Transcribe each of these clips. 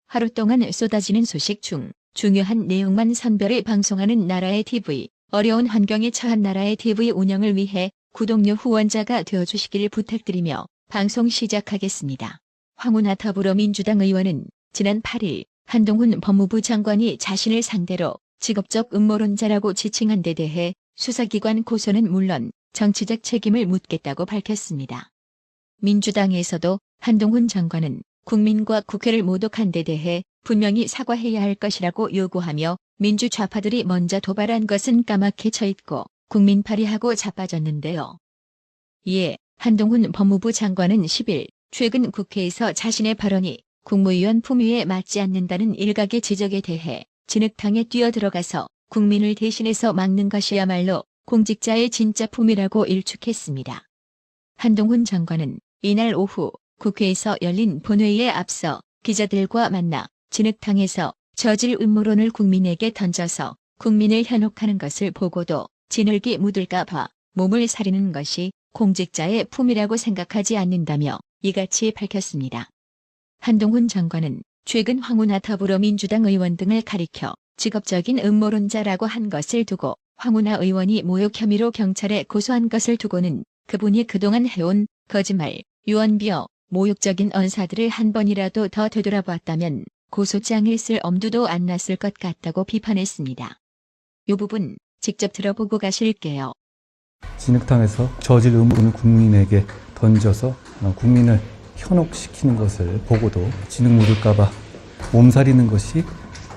하루 동안 쏟아지는 소식 중 중요한 내용만 선별해 방송하는 나라의 TV, 어려운 환경에 처한 나라의 TV 운영을 위해 구독료 후원자가 되어주시길 부탁드리며 방송 시작하겠습니다. 황운하 더불어민주당 의원은 지난 8일 한동훈 법무부 장관이 자신을 상대로 직업적 음모론자라고 지칭한 데 대해 수사기관 고소는 물론 정치적 책임을 묻겠다고 밝혔습니다. 민주당에서도 한동훈 장관은 국민과 국회를 모독한 데 대해 분명히 사과해야 할 것이라고 요구하며 민주좌파들이 먼저 도발한 것은 까맣게 쳐있고 국민팔이하고 자빠졌는데요. 이에 한동훈 법무부 장관은 10일 최근 국회에서 자신의 발언이 국무위원 품위에 맞지 않는다는 일각의 지적에 대해 진흙탕에 뛰어들어가서 국민을 대신해서 막는 것이야말로 공직자의 진짜 품위라고 일축했습니다. 한동훈 장관은 이날 오후 국회에서 열린 본회의에 앞서 기자들과 만나 진흙탕에서 저질 음모론을 국민에게 던져서 국민을 현혹하는 것을 보고도 진흙이 묻을까 봐 몸을 사리는 것이 공직자의 품위라고 생각하지 않는다며 이같이 밝혔습니다. 한동훈 장관은 최근 황운하 더불어민주당 의원 등을 가리켜 직업적인 음모론자라고 한 것을 두고 황운하 의원이 모욕 혐의로 경찰에 고소한 것을 두고는 그분이 그동안 해온 거짓말, 유언비어, 모욕적인 언사들을 한 번이라도 더 되돌아봤다면 고소장을 쓸 엄두도 안 났을 것 같다고 비판했습니다. 이 부분 직접 들어보고 가실게요. 진흙탕에서 저질 음모론을 국민에게 던져서 국민을 현혹시키는 것을 보고도 진흙 묻을까봐 몸살이는 것이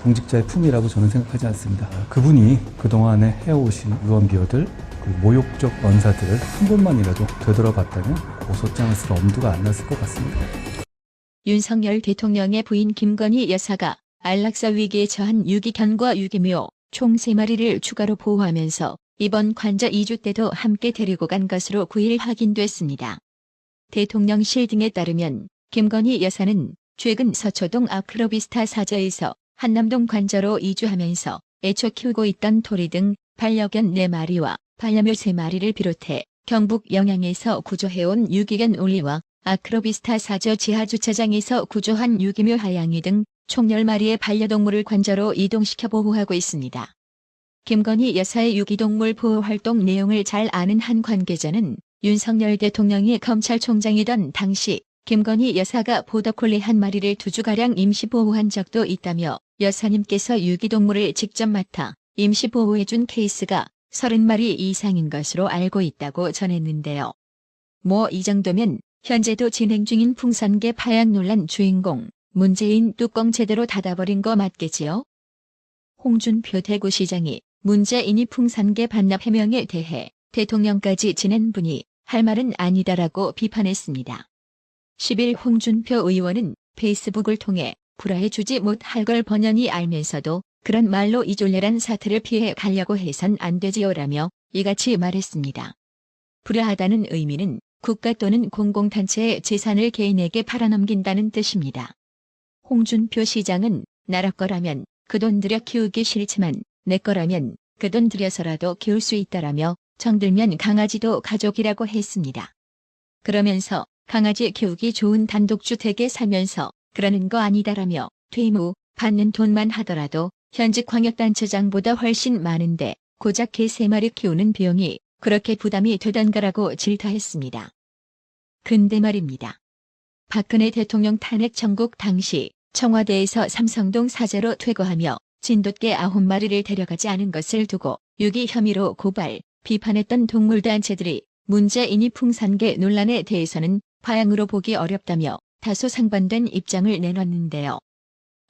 공직자의 품이라고 저는 생각하지 않습니다. 그분이 그동안에 해오신 유언비어들, 그리고 모욕적 언사들을 한 번만이라도 되돌아봤다면 고소장을 쓸 엄두가 안 났을 것 같습니다. 윤석열 대통령의 부인 김건희 여사가 안락사 위기에 처한 유기견과 유기묘 총 3마리를 추가로 보호하면서 이번 관저 2주 때도 함께 데리고 간 것으로 9일 확인됐습니다. 대통령실 등에 따르면 김건희 여사는 최근 서초동 아크로비스타 사저에서 한남동 관저로 이주하면서 애초 키우고 있던 토리 등 반려견 4마리와 반려묘 3마리를 비롯해 경북 영양에서 구조해온 유기견 올리와 아크로비스타 사저 지하주차장에서 구조한 유기묘 하양이 등 총 10마리의 반려동물을 관저로 이동시켜 보호하고 있습니다. 김건희 여사의 유기동물 보호 활동 내용을 잘 아는 한 관계자는 윤석열 대통령이 검찰총장이던 당시 김건희 여사가 보더콜리 1마리를 2주가량 임시보호한 적도 있다며 여사님께서 유기동물을 직접 맡아 임시보호해준 케이스가 30마리 이상인 것으로 알고 있다고 전했는데요. 뭐 이 정도면 현재도 진행 중인 풍선개 파양 논란 주인공 문재인 뚜껑 제대로 닫아버린 거 맞겠지요? 홍준표 대구시장이 문재인이 풍선개 반납 해명에 대해 대통령까지 지낸 분이 할 말은 아니다라고 비판했습니다. 10일 홍준표 의원은 페이스북을 통해 불화해주지 못할 걸 번연히 알면서도 그런 말로 이 졸렬한 사태를 피해 가려고 해선 안 되지요라며 이같이 말했습니다. 불화하다는 의미는 국가 또는 공공단체의 재산을 개인에게 팔아넘긴다는 뜻입니다. 홍준표 시장은 나라 거라면 그 돈 들여 키우기 싫지만 내 거라면 그 돈 들여서라도 키울 수 있다라며 정들면 강아지도 가족이라고 했습니다. 그러면서 강아지 키우기 좋은 단독주택에 살면서 그러는 거 아니다라며 퇴임 후 받는 돈만 하더라도 현직 광역단체장보다 훨씬 많은데 고작 개 3마리 키우는 비용이 그렇게 부담이 되던가라고 질타했습니다. 근데 말입니다. 박근혜 대통령 탄핵 청구 당시 청와대에서 삼성동 사저로 퇴거하며 진돗개 9마리를 데려가지 않은 것을 두고 유기 혐의로 고발, 비판했던 동물단체들이 문재인이 풍선개 논란에 대해서는 파양으로 보기 어렵다며 다소 상반된 입장을 내놨는데요.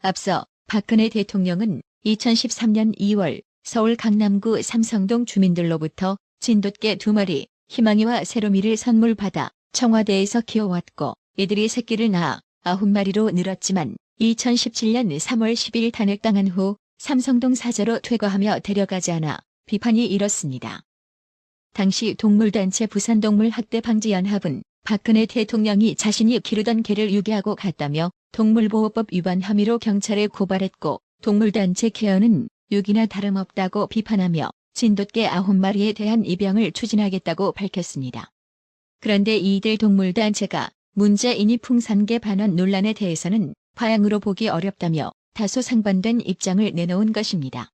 앞서 박근혜 대통령은 2013년 2월 서울 강남구 삼성동 주민들로부터 진돗개 2마리, 희망이와 세로미를 선물받아 청와대에서 키워왔고 이들이 새끼를 낳아 9마리로 늘었지만 2017년 3월 10일 탄핵당한 후 삼성동 사저로 퇴거하며 데려가지 않아 비판이 일었습니다. 당시 동물단체 부산동물학대방지연합은 박근혜 대통령이 자신이 기르던 개를 유기하고 갔다며 동물보호법 위반 혐의로 경찰에 고발했고 동물단체 케어는 유기나 다름없다고 비판하며 진돗개 9마리에 대한 입양을 추진하겠다고 밝혔습니다. 그런데 이들 동물단체가 문재인이 풍선개 반환 논란에 대해서는 파양으로 보기 어렵다며 다소 상반된 입장을 내놓은 것입니다.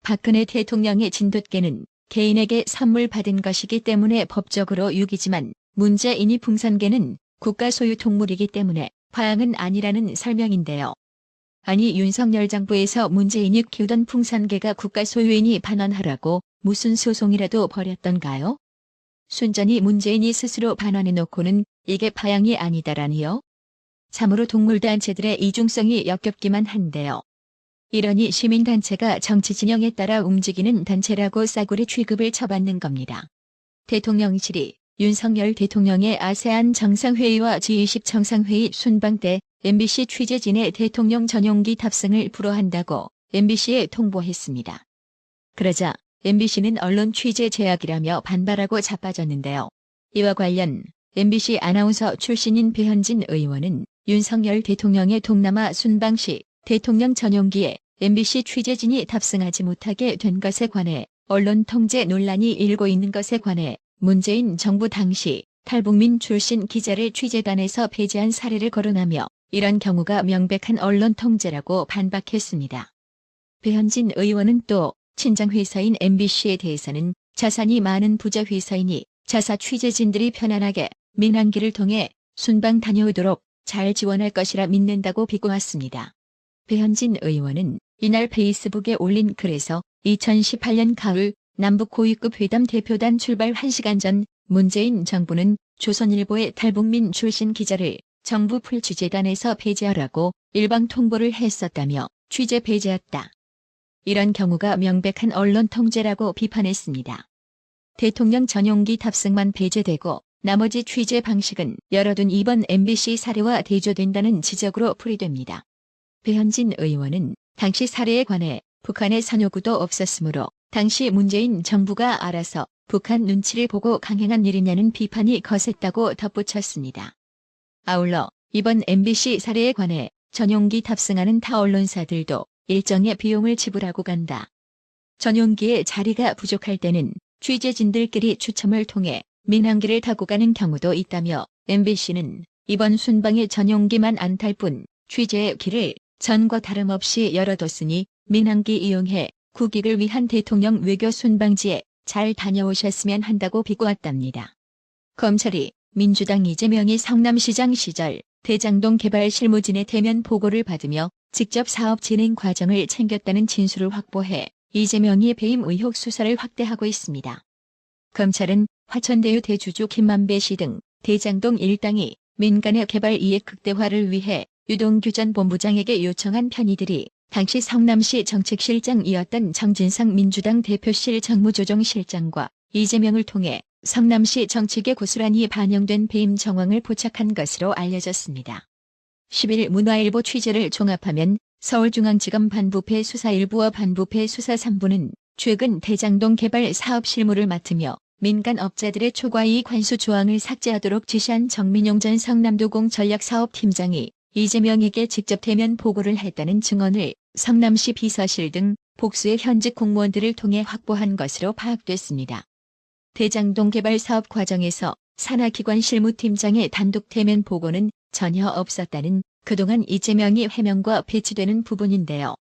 박근혜 대통령의 진돗개는 개인에게 선물 받은 것이기 때문에 법적으로 유기지만 문재인이 풍선개는 국가 소유 동물이기 때문에 파양은 아니라는 설명인데요. 아니 윤석열 정부에서 문재인이 키우던 풍선개가 국가 소유이니 반환하라고 무슨 소송이라도 벌였던가요? 순전히 문재인이 스스로 반환해놓고는 이게 파양이 아니다라니요? 참으로 동물단체들의 이중성이 역겹기만 한데요. 이러니 시민단체가 정치 진영에 따라 움직이는 단체라고 싸구려 취급을 쳐받는 겁니다. 대통령실이 윤석열 대통령의 아세안 정상회의와 G20 정상회의 순방 때 MBC 취재진의 대통령 전용기 탑승을 불허한다고 MBC에 통보했습니다. 그러자 MBC는 언론 취재 제약이라며 반발하고 자빠졌는데요. 이와 관련 MBC 아나운서 출신인 배현진 의원은 윤석열 대통령의 동남아 순방 시 대통령 전용기에 MBC 취재진이 탑승하지 못하게 된 것에 관해 언론 통제 논란이 일고 있는 것에 관해 문재인 정부 당시 탈북민 출신 기자를 취재단에서 배제한 사례를 거론하며 이런 경우가 명백한 언론 통제라고 반박했습니다. 배현진 의원은 또 친정회사인 MBC에 대해서는 자산이 많은 부자회사이니 자사 취재진들이 편안하게 민항기를 통해 순방 다녀오도록 잘 지원할 것이라 믿는다고 비꼬았습니다. 배현진 의원은 이날 페이스북에 올린 글에서 2018년 가을 남북 고위급 회담 대표단 출발 1시간 전 문재인 정부는 조선일보의 탈북민 출신 기자를 정부 풀취재단에서 배제하라고 일방 통보를 했었다며 취재 배제했다. 이런 경우가 명백한 언론 통제라고 비판했습니다. 대통령 전용기 탑승만 배제되고 나머지 취재 방식은 열어둔 이번 MBC 사례와 대조된다는 지적으로 풀이됩니다. 배현진 의원은 당시 사례에 관해 북한의 선요구도 없었으므로 당시 문재인 정부가 알아서 북한 눈치를 보고 강행한 일이냐는 비판이 거셌다고 덧붙였습니다. 아울러 이번 MBC 사례에 관해 전용기 탑승하는 타 언론사들도 일정의 비용을 지불하고 간다. 전용기에 자리가 부족할 때는 취재진들끼리 추첨을 통해 민항기를 타고 가는 경우도 있다며 MBC는 이번 순방에 전용기만 안 탈 뿐 취재의 길을 전과 다름없이 열어뒀으니 민항기 이용해 국익을 위한 대통령 외교 순방지에 잘 다녀오셨으면 한다고 비꼬았답니다. 검찰이 민주당 이재명이 성남시장 시절 대장동 개발 실무진의 대면 보고를 받으며 직접 사업 진행 과정을 챙겼다는 진술을 확보해 이재명이 배임 의혹 수사를 확대하고 있습니다. 검찰은 화천대유 대주주 김만배 씨 등 대장동 일당이 민간의 개발 이익 극대화를 위해 유동규 전 본부장에게 요청한 편의들이 당시 성남시 정책실장이었던 정진상 민주당 대표실 정무조정실장과 이재명을 통해 성남시 정책에 고스란히 반영된 배임 정황을 포착한 것으로 알려졌습니다. 10일 문화일보 취재를 종합하면 서울중앙지검 반부패 수사 1부와 반부패 수사 3부는 최근 대장동 개발 사업 실무를 맡으며 민간 업자들의 초과이익 환수 조항을 삭제하도록 지시한 정민용 전 성남도공 전략사업팀장이 이재명에게 직접 대면 보고를 했다는 증언을 성남시 비서실 등 복수의 현직 공무원들을 통해 확보한 것으로 파악됐습니다. 대장동 개발 사업 과정에서 산하기관 실무팀장의 단독 대면 보고는 전혀 없었다는 그동안 이재명이 해명과 배치되는 부분인데요.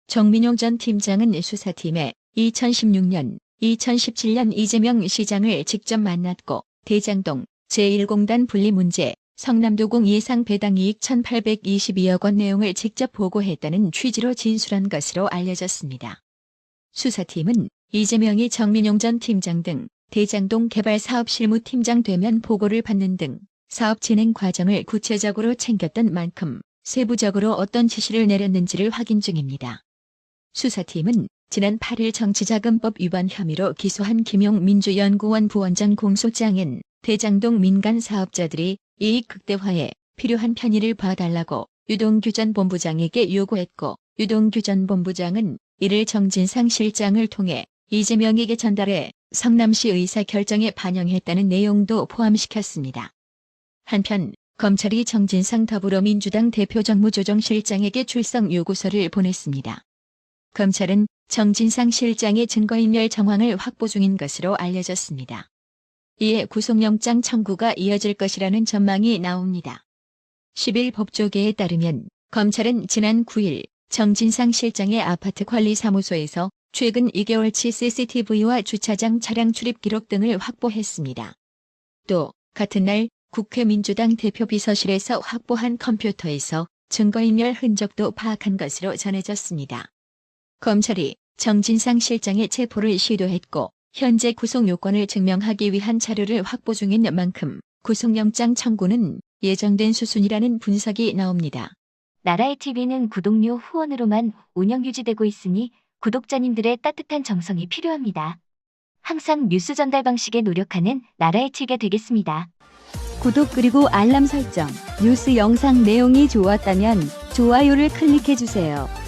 정민용 전 팀장은 수사팀에 2016년, 2017년 이재명 시장을 직접 만났고 대장동 제1공단 분리 문제, 성남도공 예상 배당이익 1,822억 원 내용을 직접 보고했다는 취지로 진술한 것으로 알려졌습니다. 수사팀은 이재명이 정민용 전 팀장 등 대장동 개발 사업 실무팀장 대면 보고를 받는 등 사업 진행 과정을 구체적으로 챙겼던 만큼 세부적으로 어떤 지시를 내렸는지를 확인 중입니다. 수사팀은 지난 8일 정치자금법 위반 혐의로 기소한 김용 민주연구원 부원장 공소장엔 대장동 민간 사업자들이 이익 극대화에 필요한 편의를 봐달라고 유동규 전 본부장에게 요구했고 유동규 전 본부장은 이를 정진상 실장을 통해 이재명에게 전달해 성남시 의사 결정에 반영했다는 내용도 포함시켰습니다. 한편 검찰이 정진상 더불어민주당 대표 정무조정실장에게 출석 요구서를 보냈습니다. 검찰은 정진상 실장의 증거인멸 정황을 확보 중인 것으로 알려졌습니다. 이에 구속영장 청구가 이어질 것이라는 전망이 나옵니다. 10일 법조계에 따르면 검찰은 지난 9일 정진상 실장의 아파트 관리사무소에서 최근 2개월치 CCTV와 주차장 차량 출입 기록 등을 확보했습니다. 또 같은 날 국회 민주당 대표 비서실에서 확보한 컴퓨터에서 증거인멸 흔적도 파악한 것으로 전해졌습니다. 검찰이 정진상 실장의 체포를 시도했고 현재 구속 요건을 증명하기 위한 자료를 확보 중인 만큼 구속영장 청구는 예정된 수순이라는 분석이 나옵니다. 나라의 TV는 구독료 후원으로만 운영 유지되고 있으니 구독자님들의 따뜻한 정성이 필요합니다. 항상 뉴스 전달 방식에 노력하는 나라의 TV가 되겠습니다. 구독 그리고 알람 설정, 뉴스 영상 내용이 좋았다면 좋아요를 클릭해주세요.